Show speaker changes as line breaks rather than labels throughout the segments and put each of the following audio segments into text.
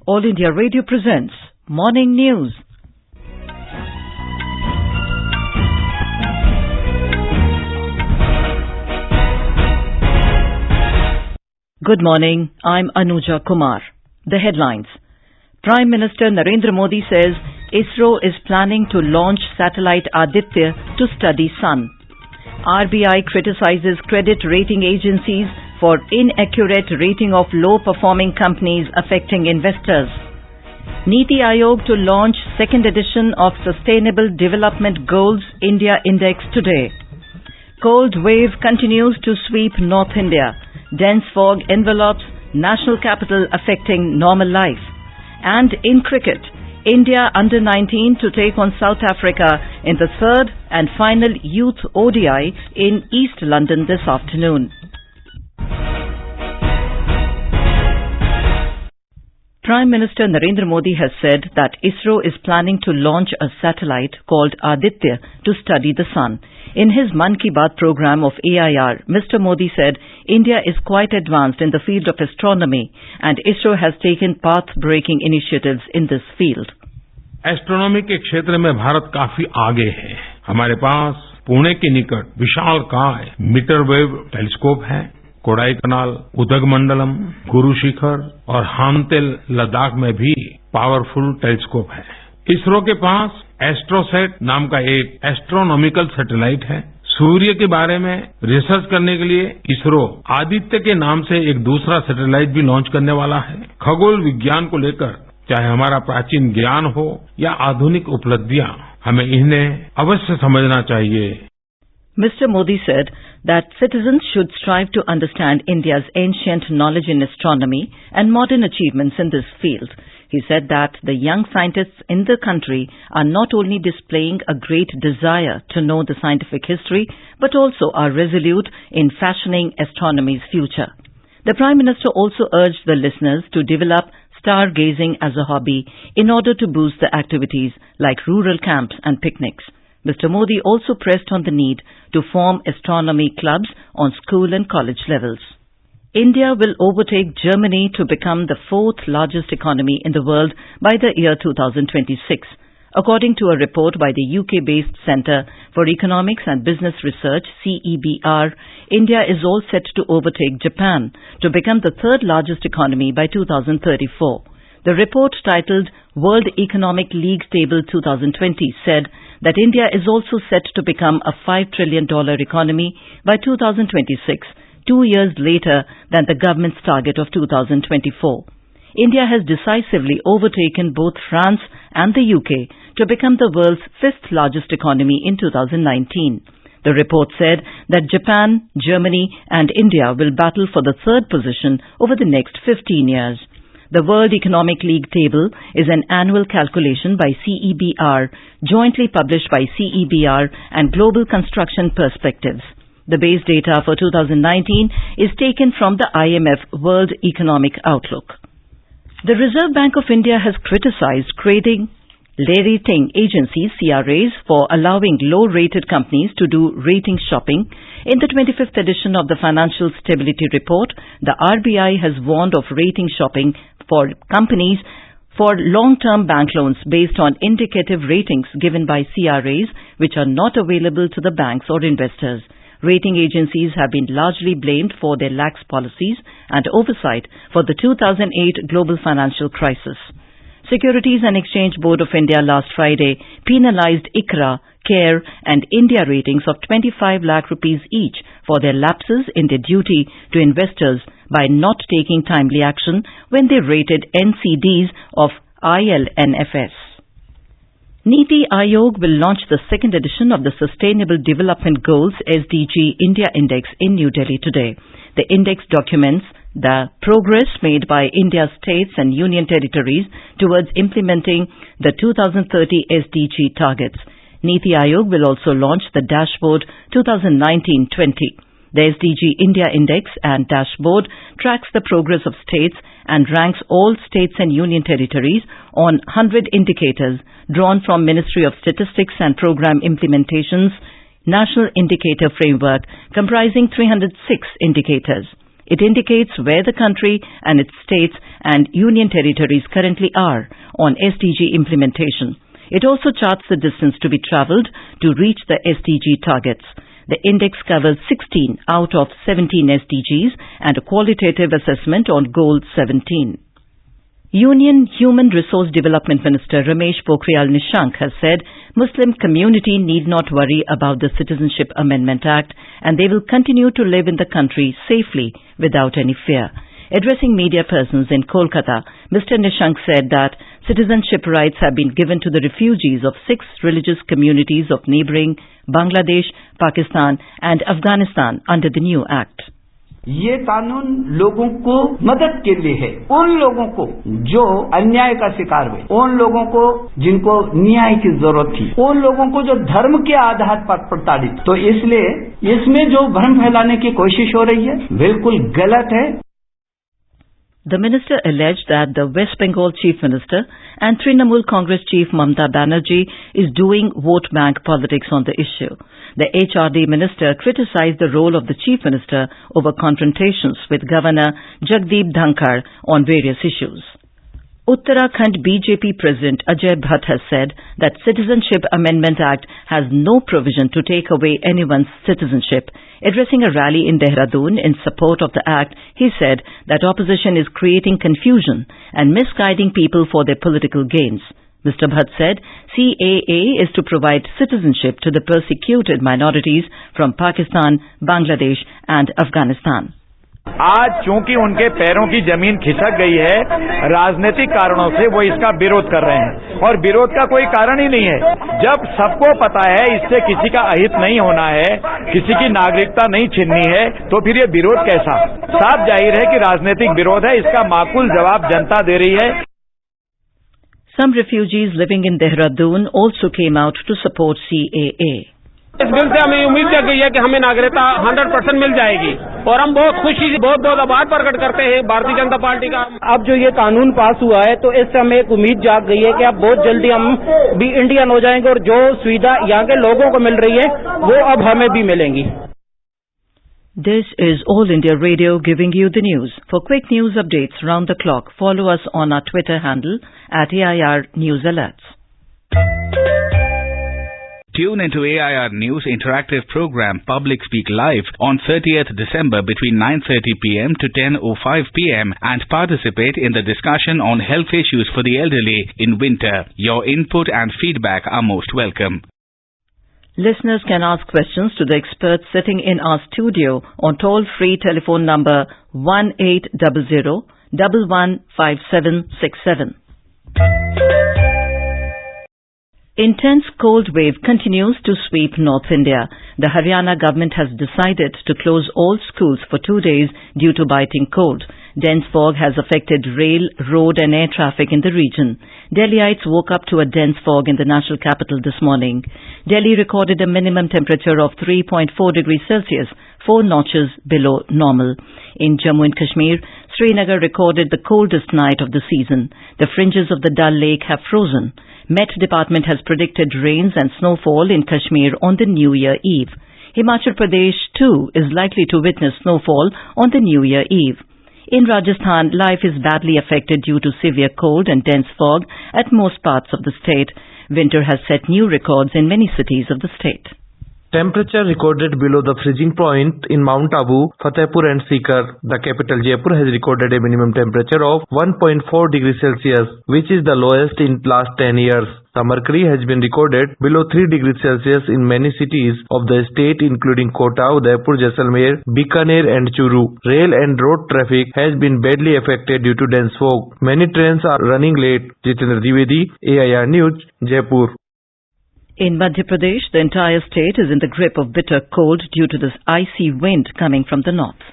All India Radio presents Morning News. Good morning, I'm Anuja Kumar. The headlines. Prime Minister Narendra Modi says ISRO is planning to launch satellite Aditya to study sun. RBI criticises credit rating agencies for inaccurate rating of low-performing companies affecting investors. NITI Aayog to launch second edition of Sustainable Development Goals India Index today. Cold wave continues to sweep North India. Dense fog envelops national capital affecting normal life. And in cricket, India under-19 to take on South Africa in the third and final Youth ODI in East London this afternoon. Prime Minister Narendra Modi has said that ISRO is planning to launch a satellite called Aditya to study the sun. In his Mann Ki Baat program of AIR, Mr. Modi said India is quite advanced in the field of astronomy and ISRO has taken path-breaking initiatives in this field.
Astronomy के क्षेत्र में भारत काफी आगे है. हमारे पास पुणे के निकट विशालकाय मीटर वेव टेलीस्कोप है. कोडाईकनाल, उदगमंडलम, गुरु शिखर और हामतेल लद्दाख में भी पावरफुल टेलीस्कोप है. इसरो के पास एस्ट्रोसेट नाम का एक एस्ट्रोनॉमिकल सैटेलाइट है. सूर्य के बारे में रिसर्च करने के लिए इसरो आदित्य के नाम से एक दूसरा सैटेलाइट भी लॉन्च करने वाला है. खगोल विज्ञान को लेकर चाहे हमारा प्राचीन ज्ञान हो या आधुनिक उपलब्धियां, हमें इन्हें अवश्य समझना चाहिए.
Mr. Modi said that citizens should strive to understand India's ancient knowledge in astronomy and modern achievements in this field. He said that the young scientists in the country are not only displaying a great desire to know the scientific history, but also are resolute in fashioning astronomy's future. The Prime Minister also urged the listeners to develop stargazing as a hobby in order to boost the activities like rural camps and picnics. Mr. Modi also pressed on the need to form astronomy clubs on school and college levels. India will overtake Germany to become the fourth largest economy in the world by the year 2026. According to a report by the UK-based Centre for Economics and Business Research, CEBR, India is all set to overtake Japan to become the third largest economy by 2034. The report titled World Economic League Table 2020 said that India is also set to become a $5 trillion economy by 2026, 2 years later than the government's target of 2024. India has decisively overtaken both France and the UK to become the world's fifth largest economy in 2019. The report said that Japan, Germany and India will battle for the third position over the next 15 years. The World Economic League Table is an annual calculation by CEBR, jointly published by CEBR and Global Construction Perspectives. The base data for 2019 is taken from the IMF World Economic Outlook. The Reserve Bank of India has criticized rating agencies, CRAs, for allowing low-rated companies to do rating shopping. In the 25th edition of the Financial Stability Report, the RBI has warned of rating shopping for companies for long-term bank loans based on indicative ratings given by CRAs which are not available to the banks or investors. Rating agencies have been largely blamed for their lax policies and oversight for the 2008 global financial crisis. Securities and Exchange Board of India last Friday penalized ICRA, CARE and India ratings of 25 lakh rupees each for their lapses in their duty to investors by not taking timely action when they rated NCDs of ILNFS. NITI Aayog will launch the second edition of the Sustainable Development Goals SDG India Index in New Delhi today. The index documents the progress made by India's states and union territories towards implementing the 2030 SDG targets. NITI Aayog will also launch the Dashboard 2019-20. The SDG India Index and Dashboard tracks the progress of states and ranks all states and union territories on 100 indicators drawn from Ministry of Statistics and Program Implementation's National Indicator Framework comprising 306 indicators. It indicates where the country and its states and union territories currently are on SDG implementation. It also charts the distance to be travelled to reach the SDG targets. The index covers 16 out of 17 SDGs and a qualitative assessment on Goal 17. Union Human Resource Development Minister Ramesh Pokhriyal Nishank has said Muslim community need not worry about the Citizenship Amendment Act and they will continue to live in the country safely without any fear. Addressing media persons in Kolkata, Mr. Nishank said that citizenship rights have been given to the refugees of 6 religious communities of neighbouring Bangladesh, Pakistan and Afghanistan under the new act.
ये कानून लोगों को मदद के लिए है, उन लोगों को जो अन्याय का शिकार हुए, उन लोगों को जिनको न्याय की जरूरत थी, उन लोगों को जो धर्म के आधार पर प्रताड़ित, तो इसलिए इसमें जो भ्रम फैलाने की कोशिश हो रही है बिल्कुल गलत है.
The minister alleged that the West Bengal Chief Minister and Trinamool Congress Chief Mamata Banerjee is doing vote bank politics on the issue. The HRD minister criticized the role of the Chief Minister over confrontations with Governor Jagdeep Dhankar on various issues. Uttarakhand BJP President Ajay Bhatt has said that Citizenship Amendment Act has no provision to take away anyone's citizenship. Addressing a rally in Dehradun in support of the act, he said that opposition is creating confusion and misguiding people for their political gains. Mr. Bhatt said CAA is to provide citizenship to the persecuted minorities from Pakistan, Bangladesh and Afghanistan.
आज चूंकि उनके पैरों की जमीन खिसक गई है, राजनीतिक कारणों से वो इसका विरोध कर रहे हैं और विरोध का कोई कारण ही नहीं है. जब सबको पता है इससे किसी का अहित नहीं होना है, किसी की नागरिकता नहीं छीननी है, तो फिर ये विरोध कैसा? साफ जाहिर है कि राजनीतिक विरोध है. इसका माकूल जवाब जनता दे रही है.
Some refugees living in Dehradun also came out to support CAA.
इस बिल से हमें उम्मीद जग गई है कि हमें नागरिकता 100% मिल जाएगी और हम बहुत खुशी बहुत आभार प्रकट करते हैं भारतीय जनता पार्टी का.
अब जो ये कानून पास हुआ है तो इससे हमें एक उम्मीद जाग गई है कि अब बहुत जल्दी हम भी इंडियन हो जाएंगे और जो सुविधा यहाँ के लोगों को मिल रही है वो अब हमें भी मिलेंगी.
This is All India Radio giving you the news. For quick news updates round the clock, follow us on our Twitter handle @AIR News Alerts.
Tune into AIR News interactive program Public Speak Live on 30th December between 9:30 p.m. to 10:05 p.m. and participate in the discussion on health issues for the elderly in winter. Your input and feedback are most welcome.
Listeners can ask questions to the experts sitting in our studio on toll-free telephone number 1800 115767. Intense cold wave continues to sweep North India. The Haryana government has decided to close all schools for 2 days due to biting cold. Dense fog has affected rail, road and air traffic in the region. Delhiites woke up to a dense fog in the national capital this morning. Delhi recorded a minimum temperature of 3.4 degrees Celsius, 4 notches below normal. In Jammu and Kashmir, Srinagar recorded the coldest night of the season. The fringes of the Dal Lake have frozen. Met Department has predicted rains and snowfall in Kashmir on the New Year Eve. Himachal Pradesh too is likely to witness snowfall on the New Year Eve. In Rajasthan, life is badly affected due to severe cold and dense fog at most parts of the state. Winter has set new records in many cities of the state.
Temperature recorded below the freezing point in Mount Abu, Fatehpur and Sikar. The capital Jaipur has recorded a minimum temperature of 1.4 degrees Celsius, which is the lowest in last 10 years. The mercury has been recorded below 3 degrees Celsius in many cities of the state including Kota, Udaipur, Jaisalmer, Bikaner and Churu. Rail and road traffic has been badly affected due to dense fog. Many trains are running late. Jitendra Dwivedi, AIR News, Jaipur.
In Madhya Pradesh, the entire state is in the grip of bitter cold due to this icy wind coming from the north.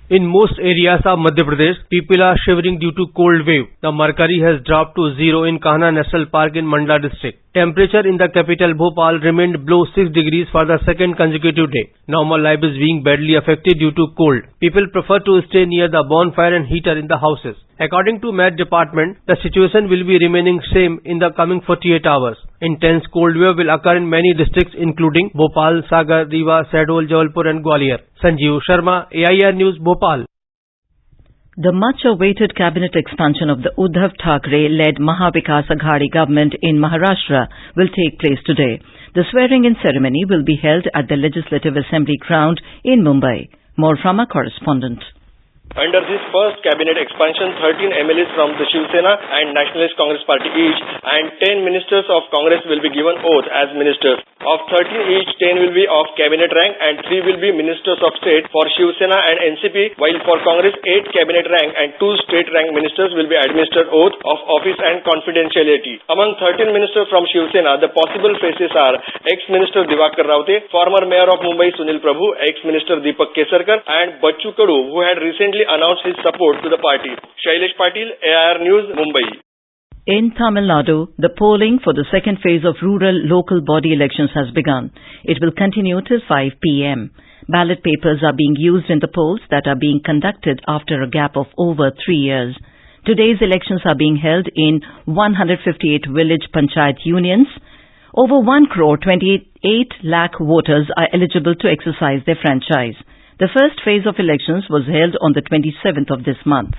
In most areas of Madhya Pradesh, people are shivering due to cold wave. The mercury has dropped to 0 in Kahna National Park in Mandla district. Temperature in the capital Bhopal remained below 6 degrees for the second consecutive day. Normal life is being badly affected due to cold. People prefer to stay near the bonfire and heater in the houses. According to Met Department, the situation will be remaining same in the coming 48 hours. Intense cold wave will occur in many districts including Bhopal, Sagar, Rewa, Sahdol, Jabalpur and Gwalior. Sanjeev Sharma, AIR News, Bhopal.
The much-awaited cabinet expansion of the Uddhav Thackeray-led Mahavikas Aghadi government in Maharashtra will take place today. The swearing-in ceremony will be held at the Legislative Assembly ground in Mumbai. More from our correspondent.
Under this first cabinet expansion, 13 MLAs from the Shiv Sena and Nationalist Congress Party each and 10 ministers of Congress will be given oath as ministers. Of 13 each, 10 will be of cabinet rank and 3 will be ministers of state for Shiv Sena and NCP, while for Congress 8 cabinet rank and 2 state rank ministers will be administered oath of office and confidentiality. Among 13 ministers from Shiv Sena, the possible faces are ex-minister Diwakar Raute, former mayor of Mumbai Sunil Prabhu, ex-minister Deepak Kesarkar and Bachchu Kadu, who had recently announced his support to the party. Shailesh Patil, AIR News, Mumbai.
In Tamil Nadu, the polling for the second phase of rural local body elections has begun. It will continue till 5 p.m. Ballot papers are being used in the polls that are being conducted after a gap of over 3 years. Today's elections are being held in 158 village panchayat unions. Over 1,28 lakh voters are eligible to exercise their franchise. The first phase of elections was held on the 27th of this month.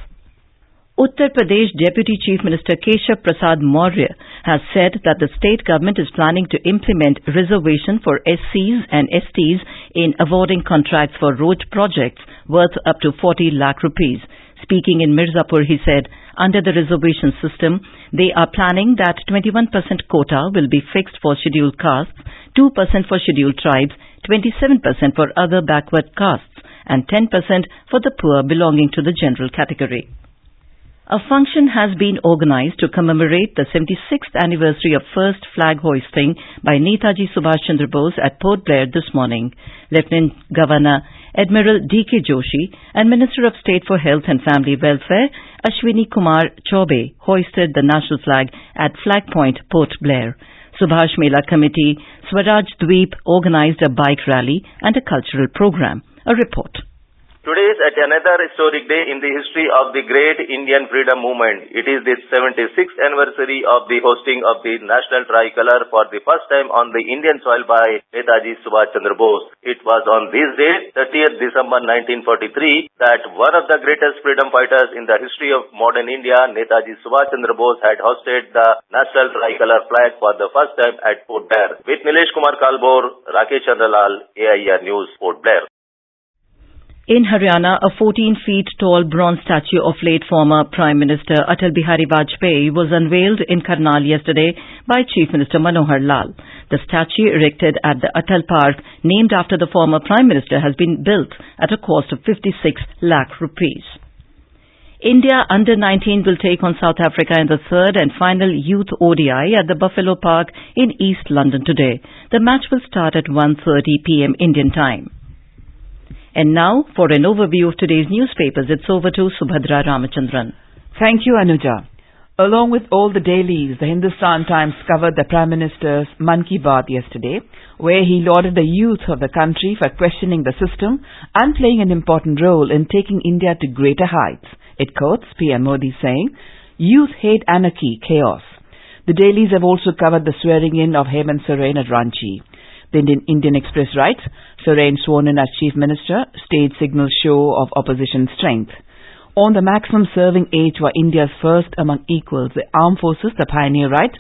Uttar Pradesh Deputy Chief Minister Keshav Prasad Maurya has said that the state government is planning to implement reservation for SCs and STs in awarding contracts for road projects worth up to 40 lakh rupees. Speaking in Mirzapur, he said, under the reservation system, they are planning that 21% quota will be fixed for scheduled castes, 2% for scheduled tribes, 27% for other backward castes, and 10% for the poor belonging to the general category. A function has been organized to commemorate the 76th anniversary of first flag hoisting by Netaji Subhash Chandra Bose at Port Blair this morning. Lieutenant Governor Admiral D.K. Joshi and Minister of State for Health and Family Welfare Ashwini Kumar Chaubey hoisted the national flag at Flag Point, Port Blair. Subhash Mela Committee, Swaraj Dweep organized a bike rally and a cultural program. A report.
Today is at another historic day in the history of the great Indian freedom movement. It is the 76th anniversary of the hosting of the national tricolor for the first time on the Indian soil by Netaji Subhash Chandra Bose. It was on this day, 30th December 1943, that one of the greatest freedom fighters in the history of modern India, Netaji Subhash Chandra Bose, had hosted the national tricolor flag for the first time at Port Blair. With Nilesh Kumar Kalbor, Rakesh Chandralal, AIR News, Port Blair.
In Haryana, a 14-feet-tall bronze statue of late former Prime Minister Atal Bihari Vajpayee was unveiled in Karnal yesterday by Chief Minister Manohar Lal. The statue erected at the Atal Park, named after the former Prime Minister, has been built at a cost of 56 lakh rupees. India Under-19 will take on South Africa in the third and final Youth ODI at the Buffalo Park in East London today. The match will start at 1:30 p.m. Indian time. And now, for an overview of today's newspapers, it's over to Subhadra Ramachandran.
Thank you, Anuja. Along with all the dailies, the Hindustan Times covered the Prime Minister's Man Ki Baat yesterday, where he lauded the youth of the country for questioning the system and playing an important role in taking India to greater heights. It quotes PM Modi saying, "Youth hate anarchy, chaos." The dailies have also covered the swearing-in of Hemant Soren at Ranchi. The Indian Express writes, Soren sworn in as Chief Minister, stage signals show of opposition strength. On the maximum serving age for India's first among equals, the Armed Forces, the Pioneer writes,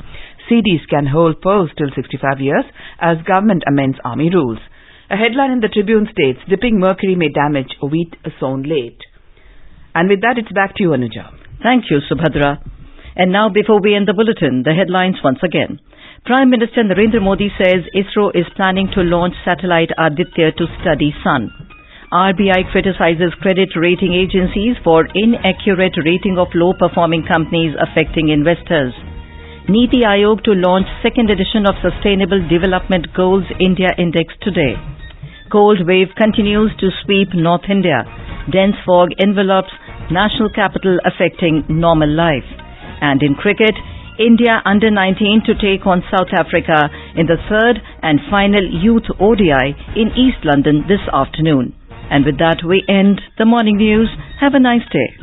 CDs can hold post till 65 years as government amends army rules. A headline in the Tribune states, dipping mercury may damage wheat sown late. And with that, it's back to you, Anuja.
Thank you, Subhadra. And now, before we end the bulletin, the headlines once again. Prime Minister Narendra Modi says ISRO is planning to launch satellite Aditya to study sun. RBI criticises credit rating agencies for inaccurate rating of low-performing companies affecting investors. NITI Aayog to launch second edition of Sustainable Development Goals India Index today. Cold wave continues to sweep North India. Dense fog envelops national capital affecting normal life. And in cricket, India Under-19 to take on South Africa in the third and final Youth ODI in East London this afternoon. And with that, we end the morning news. Have a nice day.